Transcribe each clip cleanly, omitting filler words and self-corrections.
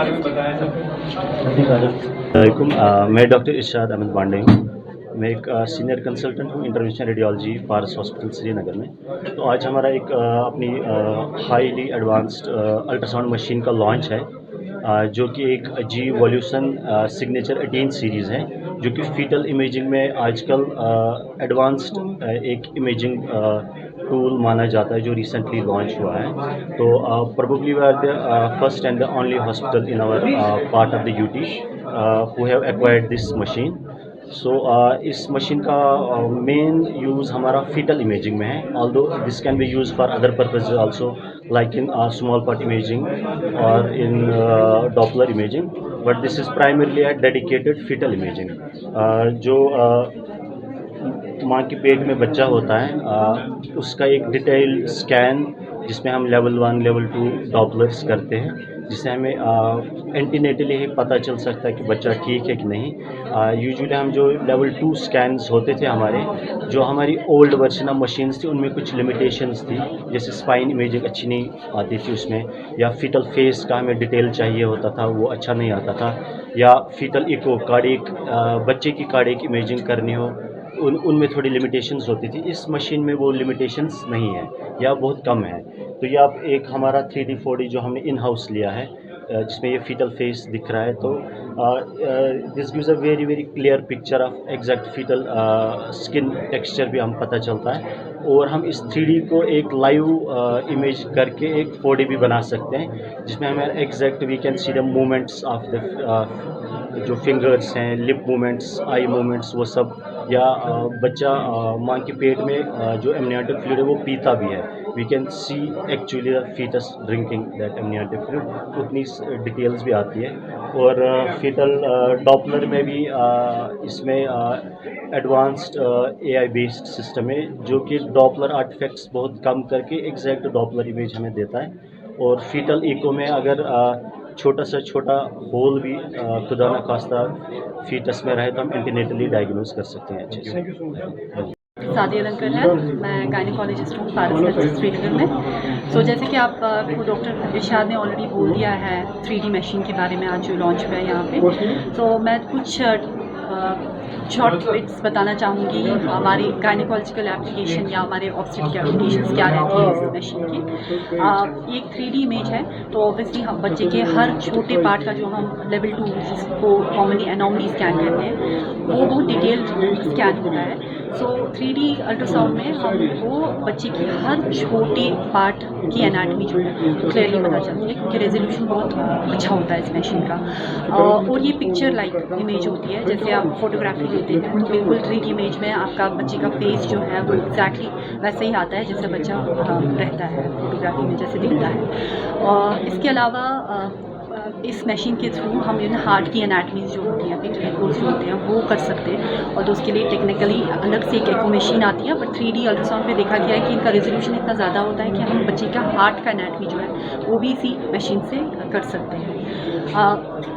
बारे में बताएं सब। वालेकुम, मैं डॉक्टर इरशाद अहमद पांडे हूँ। मैं एक सीनियर कंसल्टेंट हूँ इंटरवेंशनल रेडियोलॉजी पारस हॉस्पिटल श्रीनगर में। तो आज हमारा एक अपनी हाईली एडवांस्ड अल्ट्रासाउंड मशीन का लॉन्च है, जो कि एक जी वॉल्यूशन सिग्नेचर 18 सीरीज़ है, जो कि फीटल इमेजिंग में आजकल एडवांस्ड एक इमेजिंग टूल माना जाता है, जो रिसेंटली लॉन्च हुआ है। तो probably we are the first and the only hospital in our part of the UT who have acquired this machine. So इस मशीन का मेन यूज़ हमारा फीटल इमेजिंग में है, although this can be use for other purpose also, like in small part imaging और in Doppler imaging, but this is primarily a dedicated fetal imaging. जो माँ के पेट में बच्चा होता है, उसका एक डिटेल स्कैन जिसमें हम लेवल 1 लेवल 2 डॉपलर्स करते हैं, जिससे हमें एंटीनेटली ही पता चल सकता है कि बच्चा ठीक है कि नहीं। यूजुअली हम जो लेवल 2 स्कैन्स होते थे हमारे, जो हमारी ओल्ड वर्जन ऑफ मशीन्स थी, उनमें कुछ लिमिटेशंस थी, जैसे स्पाइन इमेजिंग अच्छी नहीं आती थी उसमें, या फीटल फेस का हमें डिटेल चाहिए होता था, वो अच्छा नहीं आता था, या फीटल इको कार्डियक बच्चे की कार्डियक इमेजिंग करनी हो, उनमें थोड़ी लिमिटेशंस होती थी। इस मशीन में वो लिमिटेशंस नहीं है या बहुत कम है। तो ये आप एक हमारा 3D 4D जो हमने इन हाउस लिया है, जिसमें ये फीटल फेस दिख रहा है, तो this gives a very very clear picture of exact fetal skin texture भी हम पता चलता है। और हम इस 3D को एक लाइव इमेज करके एक 4D भी बना सकते हैं, जिसमें हमें exact we can see the movements of the जो फिंगर्स हैं, लिप मूवमेंट्स, आई मूवमेंट्स, वो सब, या बच्चा माँ के पेट में जो एमनियोटिक फ्लूइड है वो पीता भी है, we can see actually the fetus drinking that amniotic fluid, उतनी डिटेल्स भी आती है। और फीटल डॉपलर में भी इसमें एडवांस्ड एआई बेस्ड सिस्टम है, जो कि डॉपलर आर्टिफैक्ट्स बहुत कम करके एग्जैक्ट डॉपलर इमेज हमें देता है। और फीटल इको में अगर छोटा से छोटा होल भी खुदा न खास्ता फीटस में रहे, तो हम एंटीनेटली डायग्नोज कर सकते हैं अच्छे से। सादिया अलंकर है, मैं गायनिकोलॉजिस्ट हूँ पारस हेल्थ श्रीनगर में। सो जैसे कि आपको डॉक्टर इरशाद ने ऑलरेडी बोल दिया है 3D मशीन के बारे में, आज जो लॉन्च हुआ है यहाँ पे, तो मैं कुछ शॉर्ट बिट्स बताना चाहूँगी हमारी गायनिकोलॉजिकल एप्लीकेशन या हमारे ऑब्स्टेट्रिक एप्लीकेशंस क्या रहती है इस मशीन की। एक 3D इमेज है, तो ऑब्वियसली हम बच्चे के हर छोटे पार्ट का जो हम लेवल 2 जिसको कॉमनली एनोमली स्कैन कहते हैं, वो बहुत डिटेल स्कैन होता है। सो 3D अल्ट्रासाउंड में हमको बच्चे की हर छोटे पार्ट की एनाटमी जो है क्लियरली पता चलती है, क्योंकि रेजोल्यूशन बहुत अच्छा होता है इस मशीन का। और ये पिक्चर लाइक इमेज होती है, जैसे आप फोटोग्राफी लेते हैं तो बिल्कुल 3D इमेज में आपका बच्चे का फेस जो है वो एग्जैक्टली वैसे ही आता है जैसे बच्चा रहता है फोटोग्राफी में, जैसे दिखता है। और इसके अलावा इस मशीन के थ्रू हम इन हार्ट की एनाटमीज जो होती हैं, फीटल इकोज जो होते हैं, वो कर सकते हैं। और तो उसके लिए टेक्निकली अलग से एक एको मशीन आती है, बट 3D अल्ट्रासाउंड पे देखा गया है कि इनका रेजोल्यूशन इतना ज़्यादा होता है कि हम बच्चे का हार्ट का एनाटमी जो है वो भी इसी मशीन से कर सकते हैं।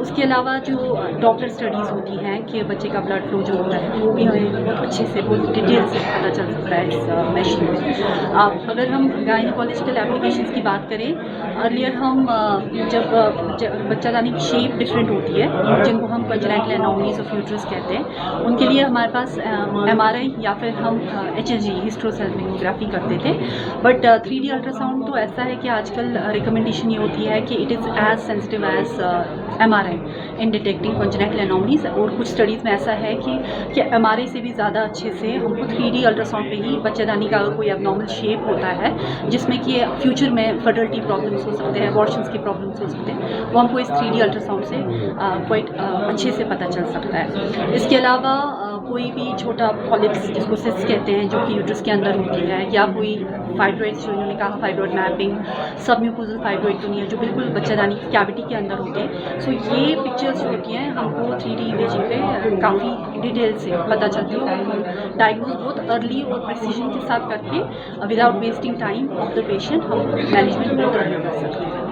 उसके अलावा जो डॉपलर स्टडीज़ होती हैं कि बच्चे का ब्लड फ्लो जो होता है वो भी हमें बहुत अच्छे से, बहुत डिटेल से पता चल सकता है इस मशीन में। अगर हम गायनिकोलॉजिकल एप्लीकेशंस की बात करें, अर्लियर हम जब बच्चादानी की शेप डिफरेंट होती है, जिनको हम कंजेनिटल एनोमलीज ऑफ यूट्रस कहते हैं, उनके लिए हमारे पास MRI या फिर हम HSG हिस्ट्रोसेल्फोग्राफी करते थे। बट 3D अल्ट्रासाउंड तो ऐसा है कि आजकल रिकमेंडेशन ये होती है कि it is as sensitive as MRI in detecting congenital anomalies. और कुछ स्टडीज़ में ऐसा है कि MRI से भी ज़्यादा अच्छे से हमको 3D अल्ट्रासाउंड पे ही बच्चेदानी का अगर कोई एबनॉर्मल शेप होता है जिसमें कि फ्यूचर में फर्टिलिटी प्रॉब्लम्स हो सकते हैं, अबॉर्शंस की प्रॉब्लम्स हो सकते हैं, वो हमको इस 3D अल्ट्रासाउंड से क्वाइट अच्छे से पता चल सकता है। इसके अलावा कोई भी छोटा पॉलिप्स जिसको सिस्ट कहते हैं, जो कि यूट्रस के अंदर होती है, या कोई फाइब्रॉइड्स जो इन्होंने कहा फाइब्रॉइड मैपिंग, सबम्यूकोजल फाइब्रॉइड तो नहीं है, जो बिल्कुल बच्चादानी की कैविटी के अंदर होते हैं। सो ये पिक्चर्स जो होती हैं हमको 3D इमेजिंग पे काफ़ी डिटेल से पता चलती है, और हम डायग्नोज बहुत अर्ली और प्रिसीजन के साथ करके without wasting time of the patient हम मैनेजमेंट बहुत अर्ली कर सकते हैं।